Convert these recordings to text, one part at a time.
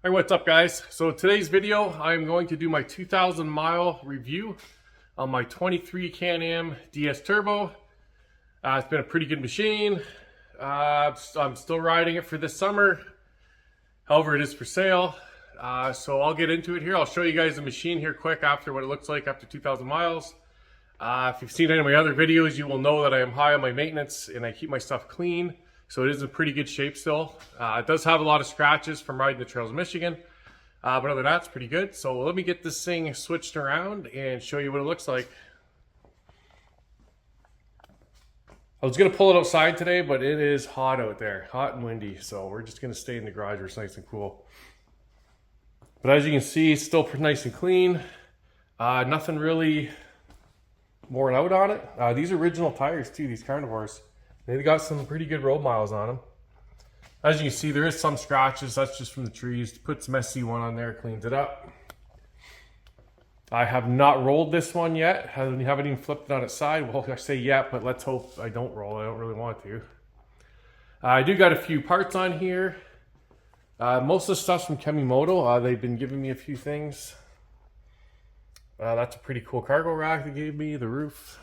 Hey, what's up guys? So today's video, I'm going to do my 2,000 mile review on my 23 Can-Am DS Turbo. It's been a pretty good machine. I'm still riding it for this summer. However, it is for sale. So I'll get into it here. I'll show you guys the machine here quick after what it looks like after 2,000 miles. If you've seen any of my other videos, you will know that I am high on my maintenance and I keep my stuff clean. So it is in pretty good shape still. It does have a lot of scratches from riding the trails of Michigan. But other than that, it's pretty good. So let me get this thing switched around and show you what it looks like. I was going to pull it outside today, but it is hot out there. Hot and windy. So we're just going to stay in the garage where it's nice and cool. But as you can see, it's still nice and clean. Nothing really worn out on it. These original tires too, these carnivores. They've got some pretty good road miles on them. As you can see, there is some scratches. That's just from the trees. Put some SC1 on there, cleans it up. I have not rolled this one yet. Haven't even flipped it on its side. Well, I say yet, but let's hope I don't roll. I don't really want to. I do got a few parts on here. Most of the stuff's from Kemimoto. They've been giving me a few things. That's a pretty cool cargo rack they gave me. The roof.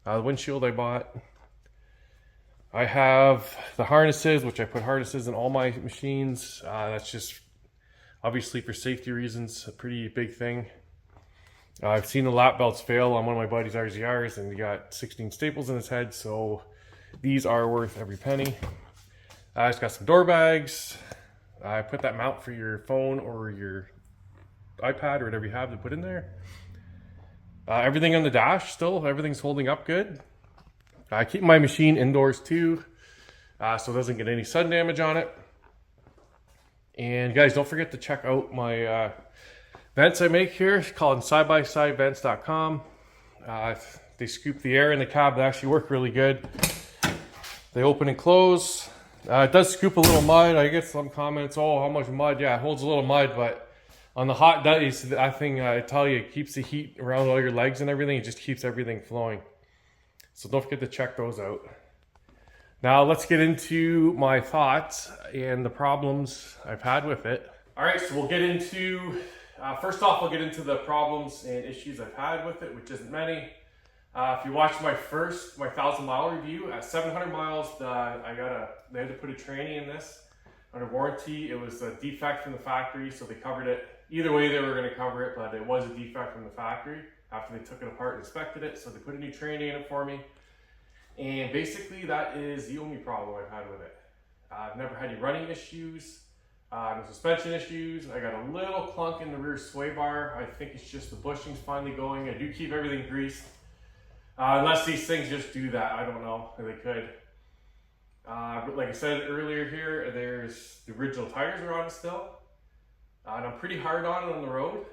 The windshield I bought. I have the harnesses, which I put harnesses in all my machines. That's just obviously for safety reasons, a pretty big thing. I've seen the lap belts fail on one of my buddy's RZRs and he got 16 staples in his head, so these are worth every penny. I just got some door bags. I put that mount for your phone or your iPad or whatever you have to put in there. Everything on the dash still, everything's holding up good. I keep my machine indoors too, so it doesn't get any sun damage on it. And guys, don't forget to check out my vents I make here. It's called sidebysidevents.com. They scoop the air in the cab. They actually work really good. They open and close. It does scoop a little mud. I get some comments, oh, how much mud? Yeah, it holds a little mud, but on the hot days, that thing, I tell you, it keeps the heat around all your legs and everything. It just keeps everything flowing. So don't forget to check those out. Now let's get into my thoughts and the problems I've had with it. All right, so we'll get into, first off, I'll get into the problems and issues I've had with it, which isn't many. If you watched my 1,000 mile review, at 700 miles, they had to put a tranny in this under warranty. It was a defect from the factory, so they covered it. Either way, they were gonna cover it, but it was a defect from the factory after they took it apart and inspected it. So they put a new tranny in it for me. And basically that is the only problem I've had with it. I've never had any running issues, no suspension issues. I got a little clunk in the rear sway bar. I think it's just the bushings finally going. I do keep everything greased. Unless these things just do that, I don't know if they could. But like I said earlier here, there's the original tires are on it still. And I'm pretty hard on it on the road.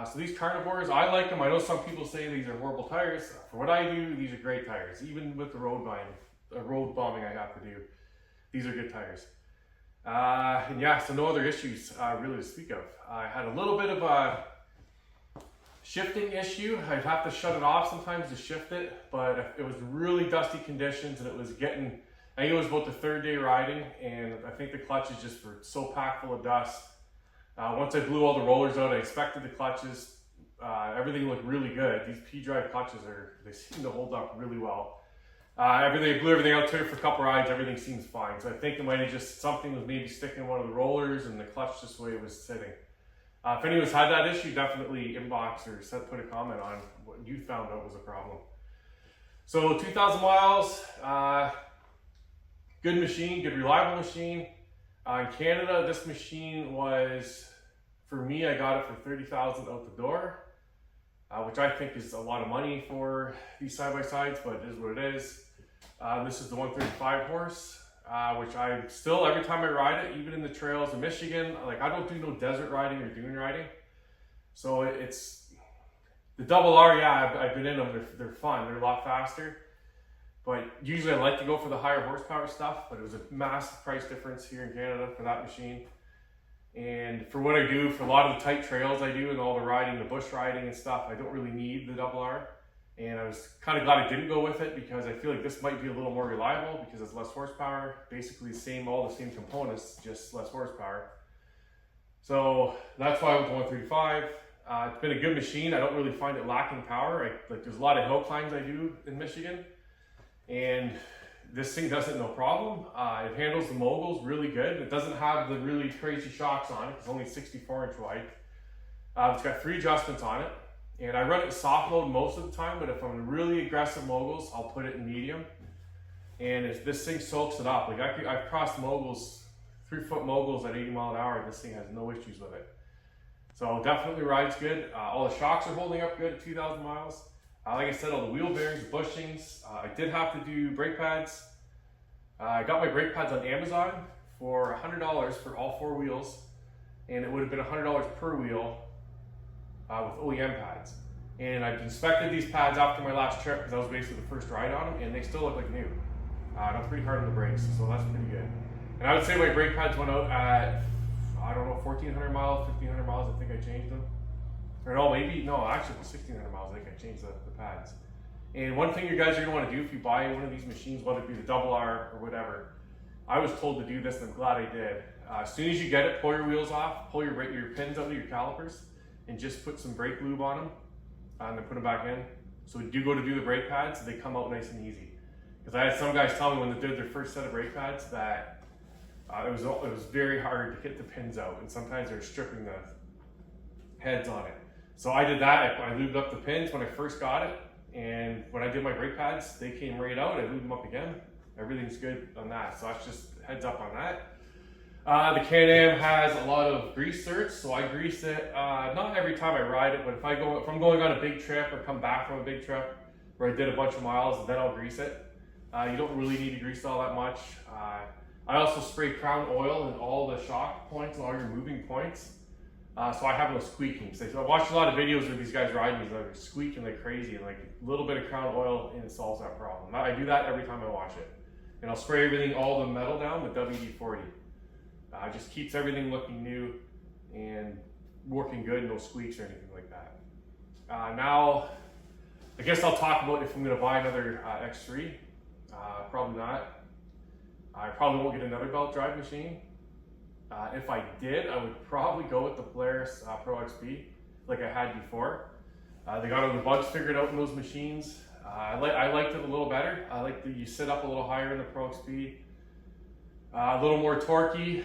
So these carnivores, I like them. I know some people say these are horrible tires. For what I do, these are great tires. Even with the road bombing I have to do, these are good tires. And yeah, so no other issues really to speak of. I had a little bit of a shifting issue. I'd have to shut it off sometimes to shift it, but it was really dusty conditions and it was getting, I think it was about the third day riding, and I think the clutches just were so packed full of dust. Once I blew all the rollers out, I inspected the clutches. Everything looked really good. These P-drive clutches they seem to hold up really well. I blew everything out, took it for a couple rides, everything seems fine. So I think it might have just, something was maybe sticking in one of the rollers and the clutch just the way it was sitting. If anyone's had that issue, definitely inbox or put a comment on what you found out was a problem. So 2,000 miles, good machine, good reliable machine. In Canada, this machine was, for me, I got it for $30,000 out the door, which I think is a lot of money for these side-by-sides, but it is what it is. This is the 135 horse, which I still, every time I ride it, even in the trails in Michigan, like I don't do no desert riding or dune riding. So it's, the double R, yeah, I've been in them, they're fun, they're a lot faster. But usually I like to go for the higher horsepower stuff, but it was a massive price difference here in Canada for that machine. And for what I do, for a lot of the tight trails I do and all the riding, the bush riding and stuff, I don't really need the double R. And I was kind of glad I didn't go with it because I feel like this might be a little more reliable because it's less horsepower. Basically all the same components, just less horsepower. So that's why I went to 135. It's been a good machine. I don't really find it lacking power. There's a lot of hill climbs I do in Michigan, and this thing does it no problem. It handles the moguls really good. It doesn't have the really crazy shocks on it. It's only 64-inch wide. It's got 3 adjustments on it, and I run it in soft load most of the time, but if I'm in really aggressive moguls, I'll put it in medium. And if this thing soaks it up, like I've crossed moguls, 3-foot moguls at 80 mile an hour, and this thing has no issues with it. So definitely rides good. All the shocks are holding up good at 2,000 miles. Like I said, all the wheel bearings, the bushings. I did have to do brake pads. I got my brake pads on Amazon for $100 for all 4 wheels, and it would have been $100 per wheel with OEM pads. And I've inspected these pads after my last trip because that was basically the first ride on them, and they still look like new. And I'm pretty hard on the brakes, so that's pretty good. And I would say my brake pads went out at, I don't know, 1,400 miles, 1,500 miles, I think I changed them. Or no, maybe, no, actually 1,600 miles, I think I changed the pads. And one thing you guys are gonna wanna do if you buy one of these machines, whether it be the Double R or whatever, I was told to do this and I'm glad I did. As soon as you get it, pull your wheels off, pull your pins out of your calipers, and just put some brake lube on them, and then put them back in. So when you go to do the brake pads, they come out nice and easy. Because I had some guys tell me when they did their first set of brake pads that it was very hard to get the pins out, and sometimes they're stripping the heads on it. So I did that. I lubed up the pins when I first got it, and when I did my brake pads, they came right out. I lubed them up again. Everything's good on that. So that's just heads up on that. The Can-Am has a lot of grease certs, so I grease it not every time I ride it, but if I'm going on a big trip or come back from a big trip where I did a bunch of miles, then I'll grease it. You don't really need to grease all that much. I also spray Crown oil in all the shock points and all your moving points, so I have no squeaking. So I watched a lot of videos where these guys riding these, they're squeaking like crazy, and like a little bit of Crown oil and it solves that problem. I do that every time I wash it, and I'll spray everything, all the metal down with WD-40. Just keeps everything looking new and working good, no squeaks or anything like that. Now, I guess I'll talk about if I'm going to buy another X3. Probably not. I probably won't get another belt drive machine. If I did, I would probably go with the Polaris Pro XP like I had before. They got all the bugs figured out in those machines. I liked it a little better. I like that you sit up a little higher in the Pro XP. A little more torquey.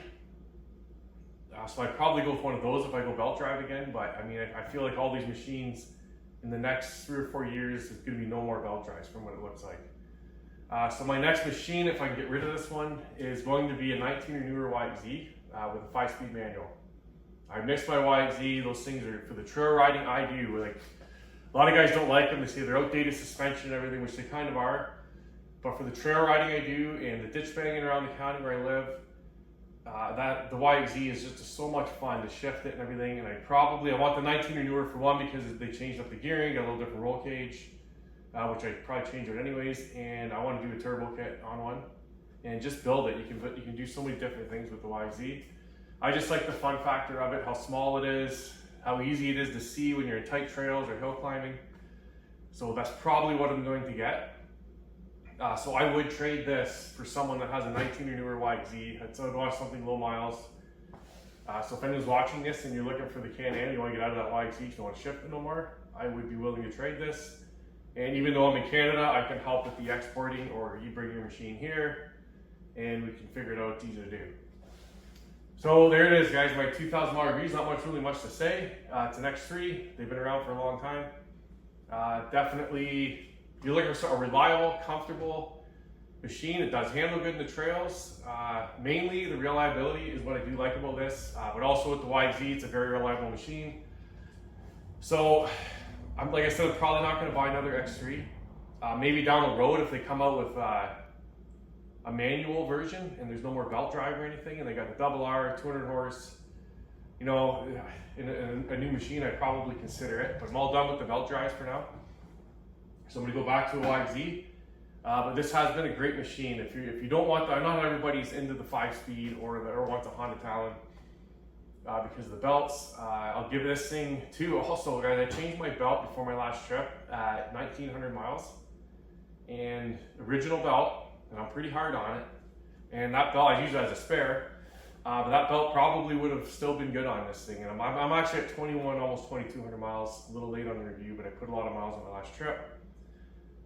So I'd probably go with one of those if I go belt drive again, but I mean, I feel like all these machines in the next 3 or 4 years, there's gonna be no more belt drives from what it looks like. So my next machine, if I can get rid of this one, is going to be a 19 or newer YXZ with a 5-speed manual. I miss my YXZ. Those things are for the trail riding I do. Like, a lot of guys don't like them. They say they're outdated suspension and everything, which they kind of are. But for the trail riding I do and the ditch banging around the county where I live, the YXZ is just so much fun to shift it and everything. And I want the 19 or newer for one because they changed up the gearing, got a little different roll cage, which I'd probably change it anyways. And I want to do a turbo kit on one and just build it. You can do so many different things with the YXZ. I just like the fun factor of it, how small it is, how easy it is to see when you're in tight trails or hill climbing. So that's probably what I'm going to get. So I would trade this for someone that has a 19 or newer YXZ. I'd want something low miles. So if anyone's watching this and you're looking for the Can-Am, you want to get out of that YXZ, you don't want to shift it no more, I would be willing to trade this. And even though I'm in Canada, I can help with the exporting, or you bring your machine here and we can figure it out. It's easy to do. So there it is, guys, my 2,000 mile reviews. Not really much to say. It's an X3. They've been around for a long time. Definitely, if you're looking for a reliable, comfortable machine, it does handle good in the trails. Mainly, the reliability is what I do like about this, but also with the YXZ, it's a very reliable machine. So, like I said, I'm probably not going to buy another X3. Maybe down the road if they come out with a manual version and there's no more belt drive or anything, and they got the Double R, 200 horse, you know, in a new machine, I'd probably consider it. But I'm all done with the belt drives for now. So I'm gonna go back to a YXZ. But this has been a great machine. If you don't want that, not everybody's into the 5-speed or wants a Honda Talon because of the belts. I'll give this thing too. Also, guys, I changed my belt before my last trip at 1,900 miles, and original belt. And I'm pretty hard on it. And that belt I use it as a spare. But that belt probably would have still been good on this thing. And I'm actually at 21, almost 2,200 miles. A little late on the review, but I put a lot of miles on my last trip.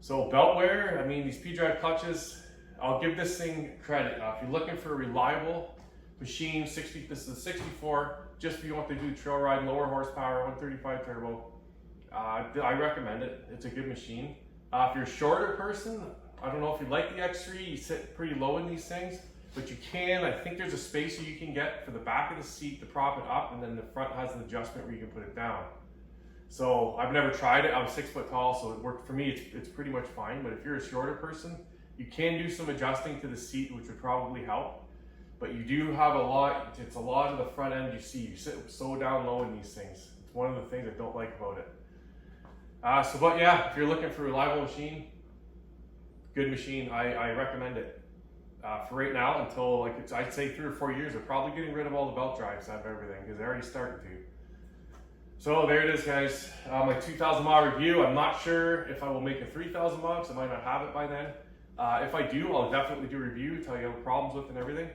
So belt wear, I mean, these P-Drive clutches, I'll give this thing credit. If you're looking for a reliable machine, this is a 64, just if you want to do trail ride, lower horsepower, 135 turbo, I recommend it. It's a good machine. If you're a shorter person, I don't know if you like the X3, you sit pretty low in these things, but you can, I think there's a spacer you can get for the back of the seat to prop it up, and then the front has an adjustment where you can put it down. So I've never tried it. I'm 6 foot tall, so it worked for me. It's pretty much fine. But if you're a shorter person, you can do some adjusting to the seat, which would probably help. But you do have a lot. It's a lot of the front end you see. You sit so down low in these things. It's one of the things I don't like about it. But yeah, if you're looking for a reliable machine, good machine. I recommend it. For right now, until I'd say 3 or 4 years, they're probably getting rid of all the belt drives out of everything because they're already starting to. So there it is, guys. My 2,000 mile review. I'm not sure if I will make a 3,000 mile because I might not have it by then. If I do, I'll definitely do a review, tell you the problems with and everything.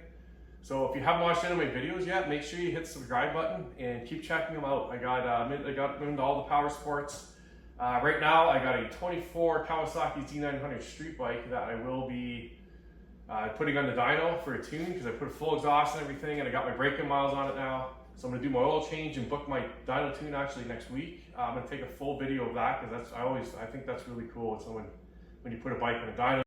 So if you haven't watched any of my videos yet, make sure you hit the subscribe button and keep checking them out. I got into all the power sports. Right now, I got a 24 Kawasaki Z900 street bike that I will be putting on the dyno for a tune because I put a full exhaust and everything, and I got my braking miles on it now. So I'm gonna do my oil change and book my dyno tune actually next week. I'm gonna take a full video of that because I think that's really cool. So when you put a bike in a dyno.